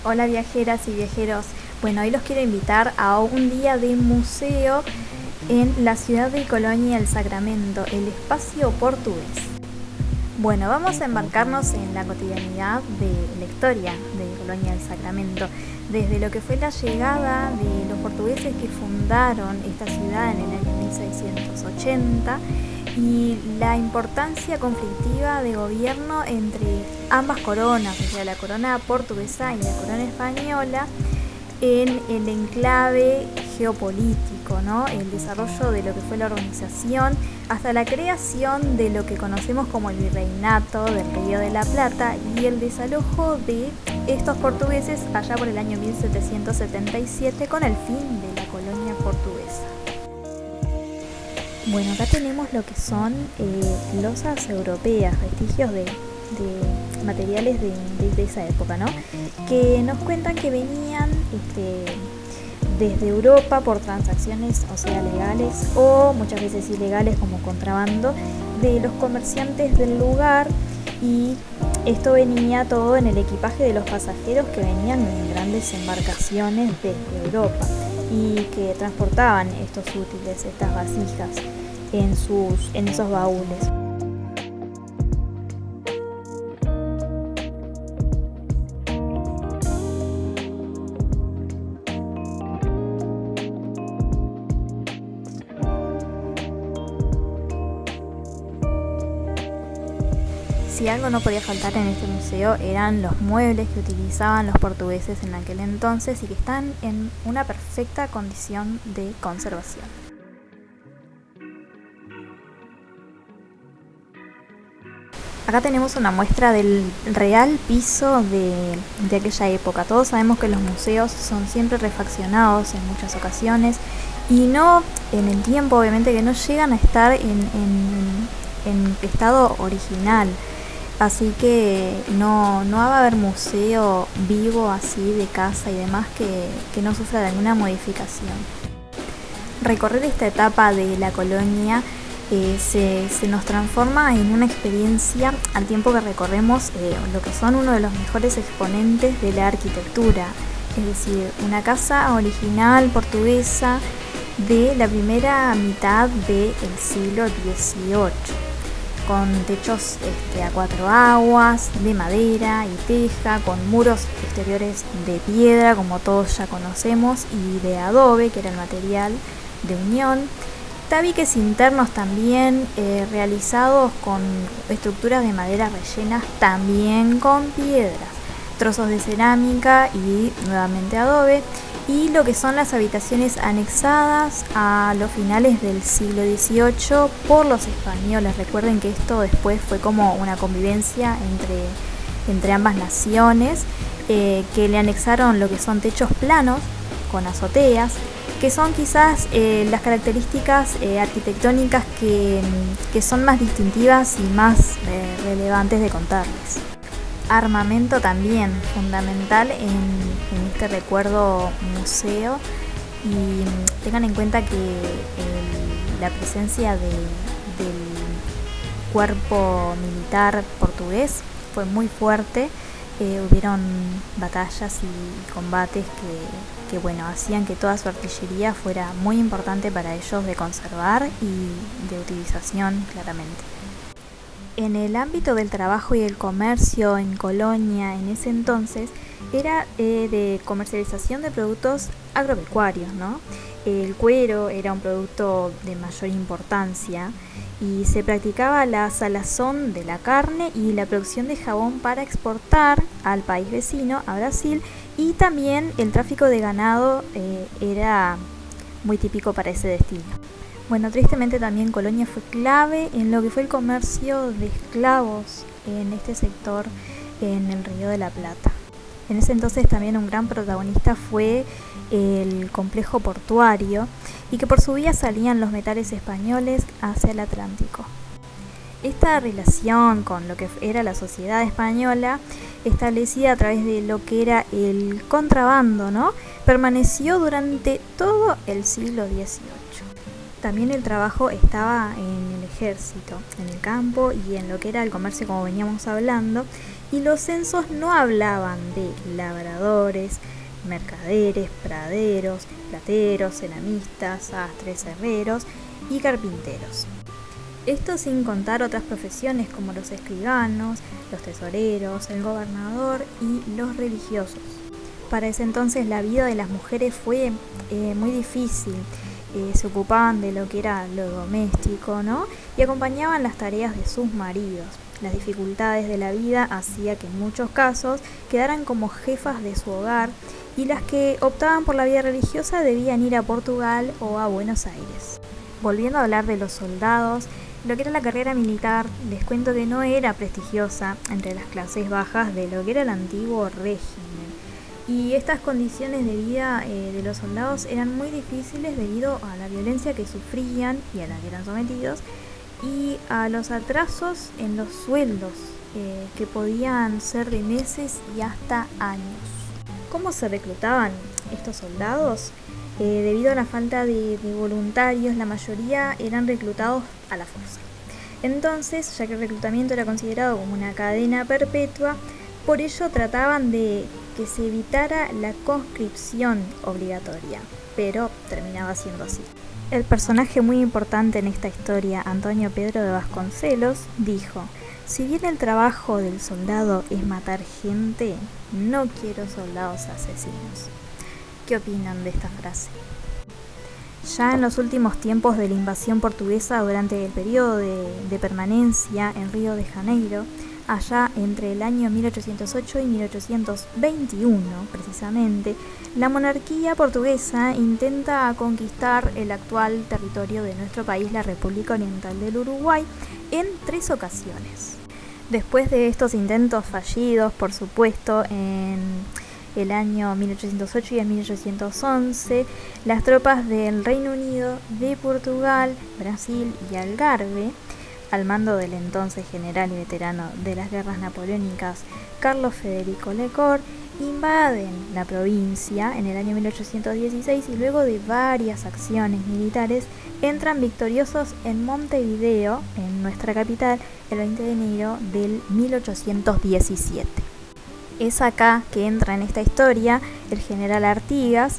Hola viajeras y viajeros. Bueno, hoy los quiero invitar a un día de museo en la ciudad de Colonia del Sacramento, el Espacio Portugués. Bueno, vamos a embarcarnos en la cotidianidad de la historia de Colonia del Sacramento, desde lo que fue la llegada de los portugueses que fundaron esta ciudad en el año 1680 y la importancia conflictiva de gobierno entre ambas coronas, o sea, la corona portuguesa y la corona española, en el enclave geopolítico, ¿no? El desarrollo de lo que fue la organización hasta la creación de lo que conocemos como el virreinato del Río de la Plata y el desalojo de estos portugueses allá por el año 1777 con el fin de la colonia portuguesa. Bueno, acá tenemos lo que son losas europeas, vestigios de materiales de esa época, ¿no? Que nos cuentan que venían desde Europa por transacciones, o sea, legales o muchas veces ilegales como contrabando de los comerciantes del lugar, y esto venía todo en el equipaje de los pasajeros que venían en grandes embarcaciones desde Europa y que transportaban estos útiles, estas vasijas en esos baúles. Si algo no podía faltar en este museo eran los muebles que utilizaban los portugueses en aquel entonces y que están en una perfecta condición de conservación. Acá tenemos una muestra del real piso de aquella época. Todos sabemos que los museos son siempre refaccionados en muchas ocasiones y no en el tiempo, obviamente, que no llegan a estar en estado original. Así que no va a haber museo vivo así de casa y demás que no sufra de alguna modificación. Recorrer esta etapa de la colonia se nos transforma en una experiencia al tiempo que recorremos lo que son uno de los mejores exponentes de la arquitectura, es decir, una casa original portuguesa de la primera mitad del siglo XVIII. Con techos a cuatro aguas, de madera y teja, con muros exteriores de piedra, como todos ya conocemos, y de adobe, que era el material de unión. Tabiques internos también realizados con estructuras de madera rellenas también con piedras, trozos de cerámica y nuevamente adobe. Y lo que son las habitaciones anexadas a los finales del siglo XVIII por los españoles. Recuerden que esto después fue como una convivencia entre ambas naciones, que le anexaron lo que son techos planos con azoteas, que son quizás las características arquitectónicas que son más distintivas y más relevantes de contarles. Armamento también fundamental en este recuerdo museo, y tengan en cuenta que la presencia del cuerpo militar portugués fue muy fuerte. Hubieron batallas y combates que hacían que toda su artillería fuera muy importante para ellos de conservar y de utilización claramente. En el ámbito del trabajo y el comercio en Colonia en ese entonces era de comercialización de productos agropecuarios, ¿no? El cuero era un producto de mayor importancia y se practicaba la salazón de la carne y la producción de jabón para exportar al país vecino, a Brasil, y también el tráfico de ganado era muy típico para ese destino. Bueno, tristemente también Colonia fue clave en lo que fue el comercio de esclavos en este sector en el Río de la Plata. En ese entonces también un gran protagonista fue el complejo portuario, y que por su vía salían los metales españoles hacia el Atlántico. Esta relación con lo que era la sociedad española, establecida a través de lo que era el contrabando, ¿no?, permaneció durante todo el siglo XVIII. También el trabajo estaba en el ejército, en el campo y en lo que era el comercio, como veníamos hablando, Y los censos no hablaban de labradores, mercaderes, praderos, plateros, ceramistas, sastres, herreros y carpinteros. Esto sin contar otras profesiones como los escribanos, los tesoreros, el gobernador y los religiosos. Para ese entonces la vida de las mujeres fue muy difícil. Se ocupaban de lo que era lo doméstico, ¿no? Y acompañaban las tareas de sus maridos. Las dificultades de la vida hacía que en muchos casos quedaran como jefas de su hogar, y las que optaban por la vida religiosa debían ir a Portugal o a Buenos Aires. Volviendo a hablar de los soldados, lo que era la carrera militar, les cuento que no era prestigiosa entre las clases bajas de lo que era el antiguo régimen. Y estas condiciones de vida de los soldados eran muy difíciles debido a la violencia que sufrían y a la que eran sometidos, y a los atrasos en los sueldos que podían ser de meses y hasta años. ¿Cómo se reclutaban estos soldados? Debido a la falta de voluntarios, la mayoría eran reclutados a la fuerza. Entonces, ya que el reclutamiento era considerado como una cadena perpetua, por ello trataban de que se evitara la conscripción obligatoria, pero terminaba siendo así. El personaje muy importante en esta historia, Antonio Pedro de Vasconcelos, dijo: si bien el trabajo del soldado es matar gente, no quiero soldados asesinos. ¿Qué opinan de esta frase? Ya en los últimos tiempos de la invasión portuguesa, durante el periodo de permanencia en Río de Janeiro, allá entre el año 1808 y 1821 precisamente, la monarquía portuguesa intenta conquistar el actual territorio de nuestro país, la República Oriental del Uruguay, en 3 ocasiones. Después de estos intentos fallidos, por supuesto, en el año 1808 y en 1811, las tropas del Reino Unido, de Portugal, Brasil y Algarve, al mando del entonces general y veterano de las guerras napoleónicas, Carlos Federico Lecor, invaden la provincia en el año 1816 y luego de varias acciones militares entran victoriosos en Montevideo, en nuestra capital, el 20 de enero del 1817. Es acá que entra en esta historia el general Artigas,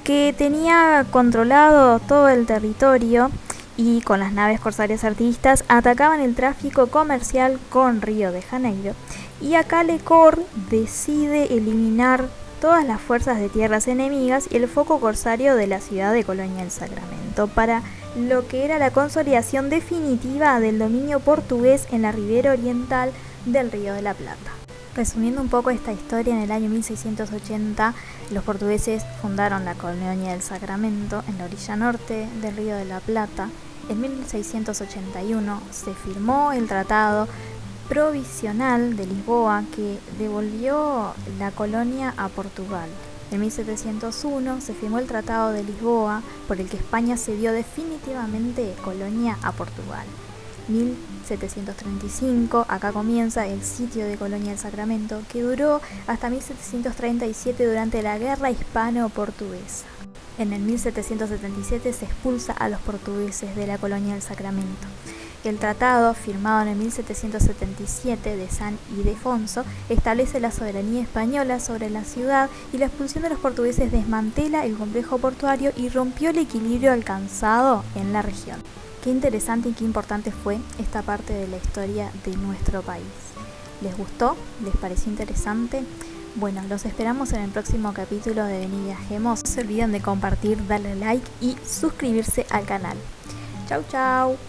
que tenía controlado todo el territorio y con las naves corsarias artiguistas atacaban el tráfico comercial con Río de Janeiro. Y acá Lecor decide eliminar todas las fuerzas de tierras enemigas y el foco corsario de la ciudad de Colonia del Sacramento para lo que era la consolidación definitiva del dominio portugués en la ribera oriental del Río de la Plata. Resumiendo un poco esta historia, en el año 1680 los portugueses fundaron la Colonia del Sacramento en la orilla norte del Río de la Plata. En 1681 se firmó el Tratado Provisional de Lisboa, que devolvió la colonia a Portugal. En 1701 se firmó el Tratado de Lisboa, por el que España cedió definitivamente colonia a Portugal. 1735, acá comienza el sitio de Colonia del Sacramento, que duró hasta 1737 durante la Guerra Hispano-Portuguesa. En el 1777 se expulsa a los portugueses de la Colonia del Sacramento. El tratado, firmado en el 1777 de San Ildefonso, establece la soberanía española sobre la ciudad, y la expulsión de los portugueses desmantela el complejo portuario y rompió el equilibrio alcanzado en la región. Qué interesante y qué importante fue esta parte de la historia de nuestro país. ¿Les gustó? ¿Les pareció interesante? Bueno, los esperamos en el próximo capítulo de Vení Viajemos. No se olviden de compartir, darle like y suscribirse al canal. Chau chau.